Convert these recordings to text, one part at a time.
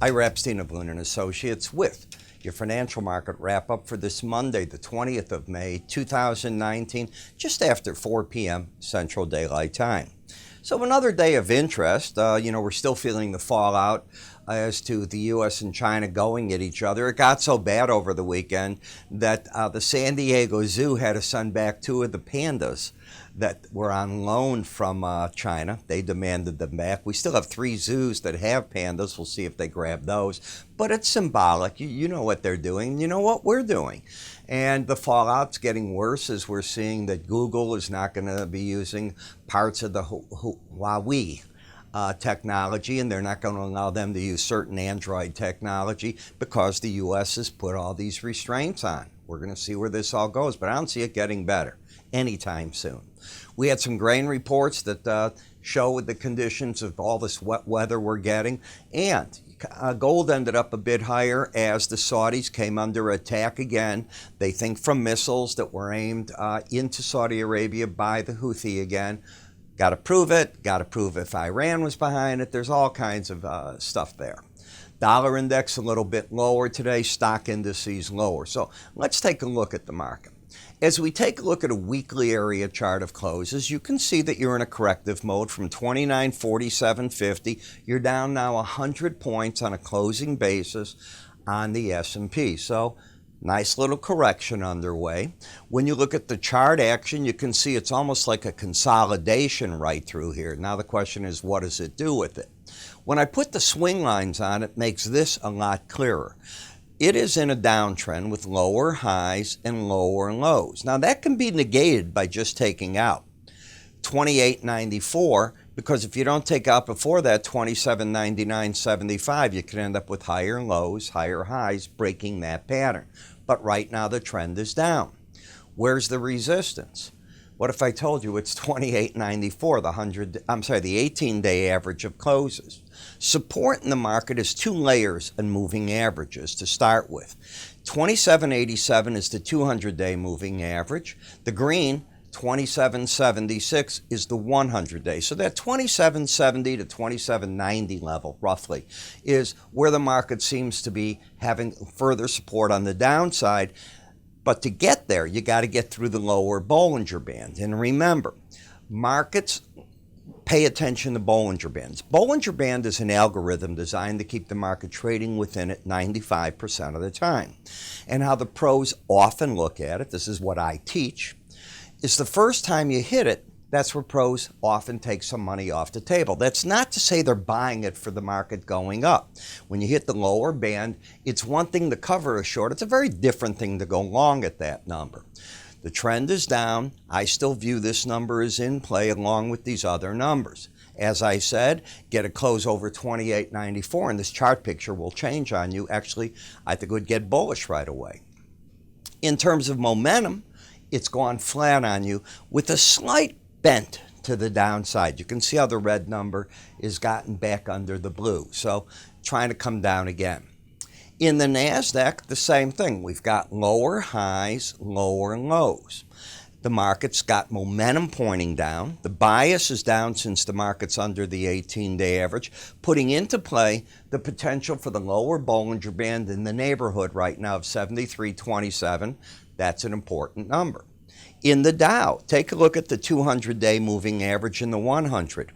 Ira Epstein of Linn Associates with your financial market wrap-up for this Monday, the 20th of May, 2019, just after 4 p.m. Central Daylight Time. So another day of interest. We're still feeling the fallout as to the U.S. and China going at each other. It got so bad over the weekend that the San Diego Zoo had to send back 2 of the pandas that were on loan from China. They demanded them back. We still have 3 zoos that have pandas. We'll see if they grab those. But it's symbolic. You know what they're doing. You know what we're doing. And the fallout's getting worse as we're seeing that Google is not going to be using parts of the Huawei technology, and they're not going to allow them to use certain Android technology because the U.S. has put all these restraints on. We're going to see where this all goes, but I don't see it getting better anytime soon. We had some grain reports that show the conditions of all this wet weather we're getting, and gold ended up a bit higher as the Saudis came under attack again. They think from missiles that were aimed into Saudi Arabia by the Houthi again. Got to prove it. Got to prove if Iran was behind it. There's all kinds of stuff there. Dollar index a little bit lower today. Stock indices lower. So let's take a look at the market. As we take a look at a weekly area chart of closes, you can see that you're in a corrective mode from 2947.50. You're down now 100 points on a closing basis on the S&P. So nice little correction underway. When you look at the chart action, you can see it's almost like a consolidation right through here. Now the question is, what does it do with it? When I put the swing lines on, it makes this a lot clearer. It is in a downtrend with lower highs and lower lows. Now that can be negated by just taking out 28.94, because if you don't take out before that 27.99.75, you can end up with higher lows, higher highs, breaking that pattern. But right now the trend is down. Where's the resistance? What if I told you it's 28.94, the 18-day average of closes? Support in the market is 2 layers and moving averages to start with. 27.87 is the 200-day moving average. The green, 27.76, is the 100-day. So that 27.70 to 27.90 level, roughly, is where the market seems to be having further support on the downside. But to get there, you got to get through the lower Bollinger Band. And remember, markets pay attention to Bollinger Bands. Bollinger Band is an algorithm designed to keep the market trading within it 95% of the time. And how the pros often look at it, this is what I teach, is the first time you hit it, that's where pros often take some money off the table. That's not to say they're buying it for the market going up. When you hit the lower band, it's one thing to cover a short. It's a very different thing to go long at that number. The trend is down. I still view this number as in play along with these other numbers. As I said, get a close over 28.94 and this chart picture will change on you. Actually, I think it would get bullish right away. In terms of momentum, it's gone flat on you with a slight bent to the downside. You can see how the red number is gotten back under the blue. So trying to come down again. In the NASDAQ, the same thing. We've got lower highs, lower lows. The market's got momentum pointing down. The bias is down since the market's under the 18-day average, putting into play the potential for the lower Bollinger Band in the neighborhood right now of 73.27. That's an important number. In the Dow, take a look at the 200-day moving average in the 100.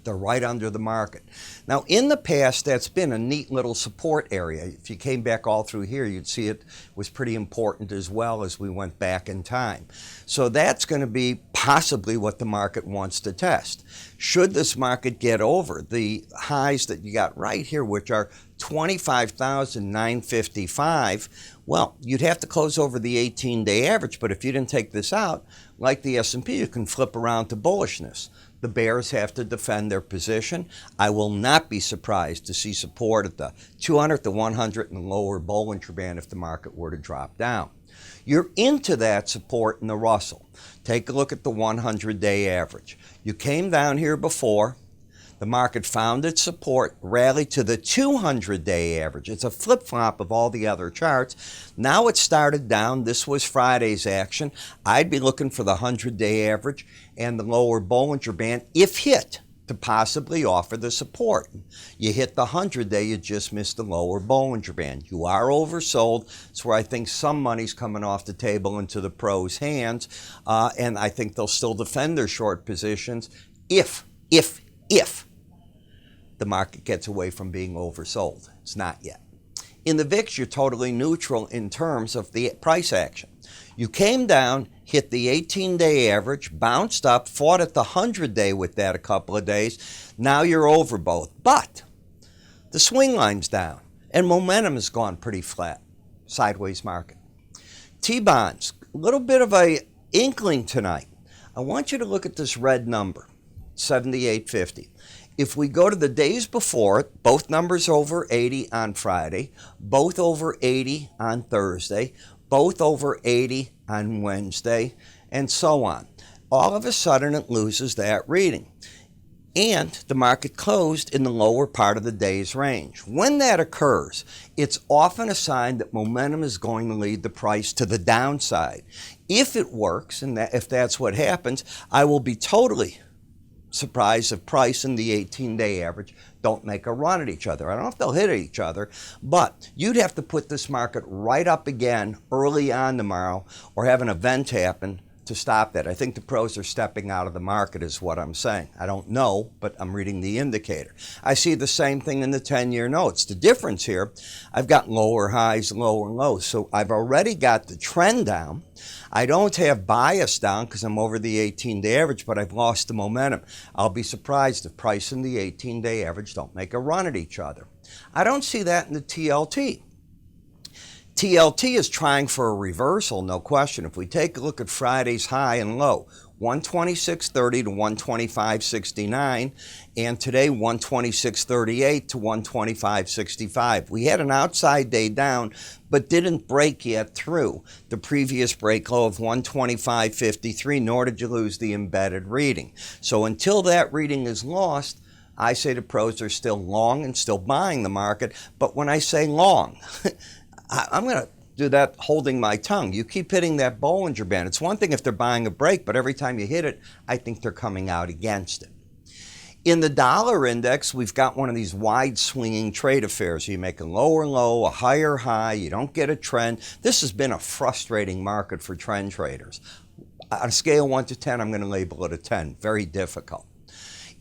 They're right under the market. Now, in the past, that's been a neat little support area. If you came back all through here, you'd see it was pretty important as well as we went back in time. So that's going to be possibly what the market wants to test. Should this market get over the highs that you got right here, which are 25,955, well, you'd have to close over the 18-day average, but if you didn't take this out, like the S&P, you can flip around to bullishness. The bears have to defend their position. I will not be surprised to see support at the 200, the 100, and the lower Bollinger Band if the market were to drop down. You're into that support in the Russell. Take a look at the 100-day average. You came down here before. The market found its support, rallied to the 200-day average. It's a flip-flop of all the other charts. Now it started down. This was Friday's action. I'd be looking for the 100-day average and the lower Bollinger Band, if hit, to possibly offer the support. You hit the 100-day, you just missed the lower Bollinger Band. You are oversold. It's where I think some money's coming off the table into the pros' hands, and I think they'll still defend their short positions if the market gets away from being oversold. It's not yet. In the VIX, you're totally neutral in terms of the price action. You came down, hit the 18-day average, bounced up, fought at the 100-day with that a couple of days. Now you're over both. But the swing line's down, and momentum has gone pretty flat. Sideways market. T-bonds, a little bit of a inkling tonight. I want you to look at this red number, 78.50. If we go to the days before it, both numbers over 80 on Friday, both over 80 on Thursday, both over 80 on Wednesday, and so on. All of a sudden, it loses that reading. And the market closed in the lower part of the day's range. When that occurs, it's often a sign that momentum is going to lead the price to the downside. If it works, and if that's what happens, I will be totally surprised if price and the 18-day average don't make a run at each other. I don't know if they'll hit each other, but you'd have to put this market right up again early on tomorrow or have an event happen to stop that. I think the pros are stepping out of the market is what I'm saying. I don't know, but I'm reading the indicator. I see the same thing in the 10-year notes. The difference here, I've got lower highs, lower lows. So I've already got the trend down. I don't have bias down because I'm over the 18-day average, but I've lost the momentum. I'll be surprised if price and the 18-day average don't make a run at each other. I don't see that in the TLT. TLT is trying for a reversal, no question. If we take a look at Friday's high and low, 126.30 to 125.69, and today 126.38 to 125.65. We had an outside day down, but didn't break yet through the previous break low of 125.53, nor did you lose the embedded reading. So until that reading is lost, I say the pros are still long and still buying the market. But when I say long, I'm going to do that holding my tongue. You keep hitting that Bollinger Band. It's one thing if they're buying a break, but every time you hit it, I think they're coming out against it. In the dollar index, we've got one of these wide swinging trade affairs. You make a lower low, a higher high, you don't get a trend. This has been a frustrating market for trend traders. On a scale of 1 to 10, I'm going to label it a 10. Very difficult.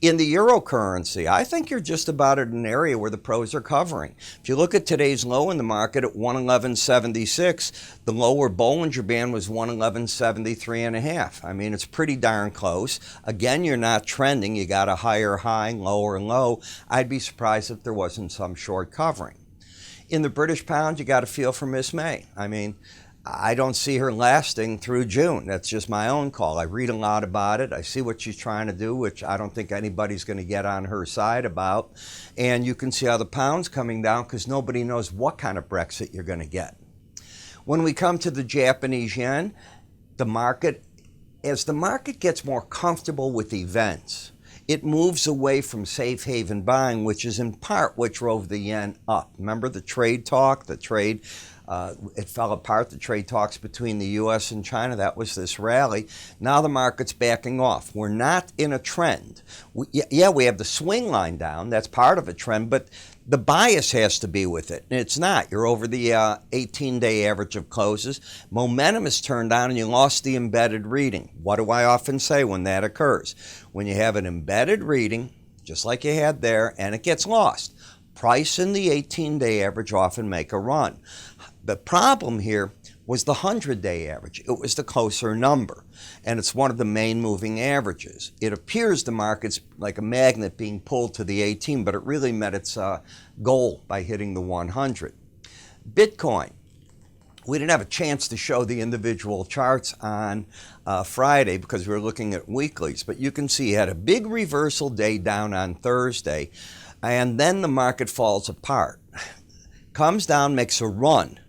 In the eurocurrency, I think you're just about at an area where the pros are covering. If you look at today's low in the market at 111.76, the lower Bollinger Band was 111.73.5. I mean, it's pretty darn close. Again, you're not trending. You got a higher high, lower low. I'd be surprised if there wasn't some short covering. In the British pound, you got a feel for Miss May. I mean, I don't see her lasting through June. That's just my own call. I read a lot about it. I see what she's trying to do, which I don't think anybody's going to get on her side about. And you can see how the pound's coming down because nobody knows what kind of Brexit you're going to get. When we come to the Japanese yen, the market, as the market gets more comfortable with events, it moves away from safe haven buying, which is in part what drove the yen up. Remember the trade talk, it fell apart, the trade talks between the U.S. and China. That was this rally. Now the market's backing off. We're not in a trend. We have the swing line down. That's part of a trend, but the bias has to be with it, and it's not. You're over the 18-day average of closes. Momentum is turned down, and you lost the embedded reading. What do I often say when that occurs? When you have an embedded reading, just like you had there, and it gets lost, price and the 18-day average often make a run. The problem here was the 100-day average. It was the closer number, and it's one of the main moving averages. It appears the market's like a magnet being pulled to the 18, but it really met its goal by hitting the 100. Bitcoin. We didn't have a chance to show the individual charts on Friday because we were looking at weeklies, but you can see it had a big reversal day down on Thursday, and then the market falls apart. Comes down, makes a run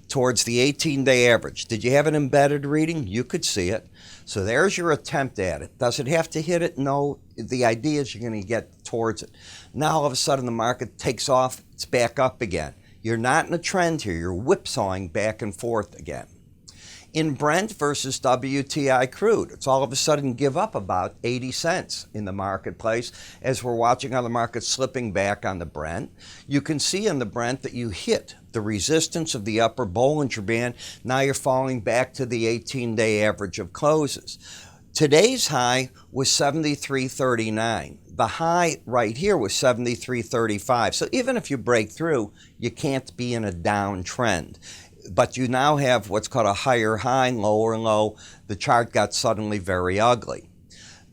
towards the 18-day average. Did you have an embedded reading? You could see it. So there's your attempt at it. Does it have to hit it? No. The idea is you're going to get towards it. Now all of a sudden the market takes off. It's back up again. You're not in a trend here. You're whipsawing back and forth again. In Brent versus WTI crude, it's all of a sudden give up about 80 cents in the marketplace as we're watching how the market's slipping back on the Brent. You can see in the Brent that you hit the resistance of the upper Bollinger Band. Now you're falling back to the 18-day average of closes. Today's high was 73.39. The high right here was 73.35. So even if you break through, you can't be in a downtrend. But you now have what's called a higher high, lower low. The chart got suddenly very ugly.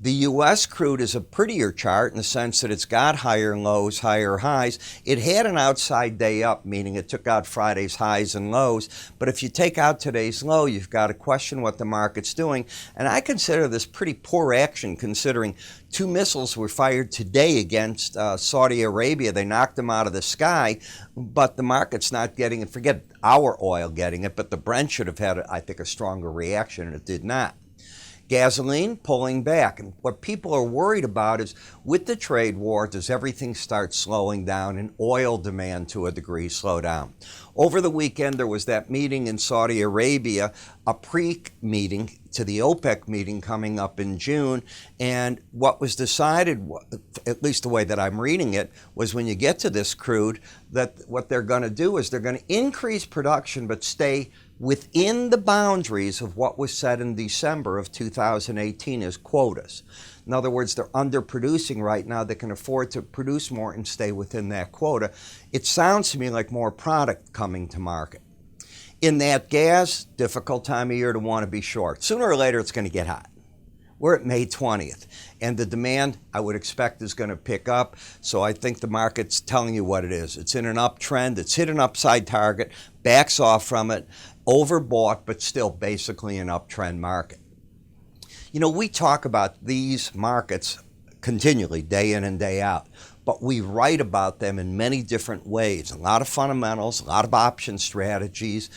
The U.S. crude is a prettier chart in the sense that it's got higher lows, higher highs. It had an outside day up, meaning it took out Friday's highs and lows. But if you take out today's low, you've got to question what the market's doing. And I consider this pretty poor action considering 2 missiles were fired today against Saudi Arabia. They knocked them out of the sky, but the market's not getting it. Forget our oil getting it, but the Brent should have had, I think, a stronger reaction, and it did not. Gasoline pulling back. And what people are worried about is with the trade war, does everything start slowing down and oil demand to a degree slow down? Over the weekend, there was that meeting in Saudi Arabia, a pre-meeting to the OPEC meeting coming up in June. And what was decided, at least the way that I'm reading it, was when you get to this crude, that what they're going to do is they're going to increase production but stay within the boundaries of what was set in December of 2018 as quotas. In other words, they're underproducing right now. They can afford to produce more and stay within that quota. It sounds to me like more product coming to market. In that gas, difficult time of year to want to be short. Sooner or later, it's going to get hot. We're at May 20th, and the demand, I would expect, is going to pick up. So I think the market's telling you what it is. It's in an uptrend. It's hit an upside target, backs off from it, overbought, but still basically an uptrend market. You know, we talk about these markets continually, day in and day out, but we write about them in many different ways. A lot of fundamentals, a lot of option strategies.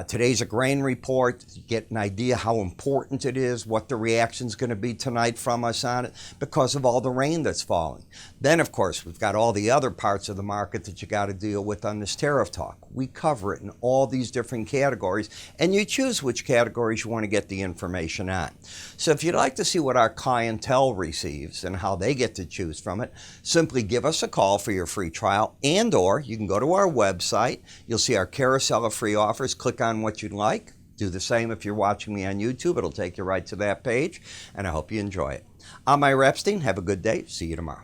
Today's a grain report. You get an idea how important it is, what the reaction's going to be tonight from us on it because of all the rain that's falling. Then, of course, we've got all the other parts of the market that you got to deal with on this tariff talk. We cover it in all these different categories, and you choose which categories you want to get the information on. So if you'd like to see what our clientele receives and how they get to choose from it, simply give us a call for your free trial, and or you can go to our website. You'll see our carousel of free offers. Click on what you'd like. Do the same if you're watching me on YouTube. It'll take you right to that page, and I hope you enjoy it. I'm Ira Epstein. Have a good day. See you tomorrow.